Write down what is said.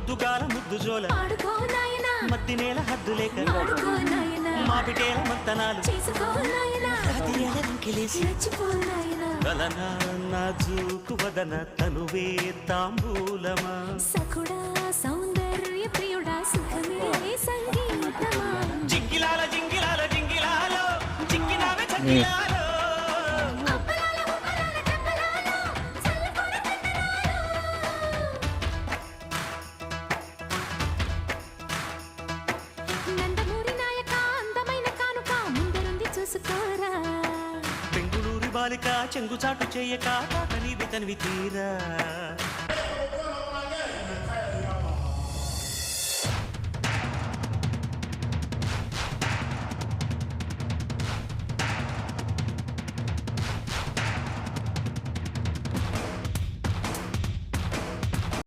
పొద్దుగాల ముద్దు జోల ఆడుకో నాయనా మద్ది నేల హద్దు లేక ఆడుకో నాయనా మాపిటేల మంతనాలు చేసుకో నాయనా రాతిరేల రంకెలేసి రెచ్చిపో నాయనా కలనా నాజూకు వదన తనువే తాంబూలమా సఖుడా సౌందర్య ప్రియుడా సుఖమే సంగీతమా జింగిలాల జింగిలాల జింగిలాలో జింగినావే చంగిలాలో అప్పలాల ఉప్పలాల టప్పలాల చల్లకొడ నందమూరి నాయక అందమైన కానుక ముందరుంది చూసుకోరా బెంగుళూరు బాలిక చెంగుచాటు చేయక తాతనివి తనివి తీరా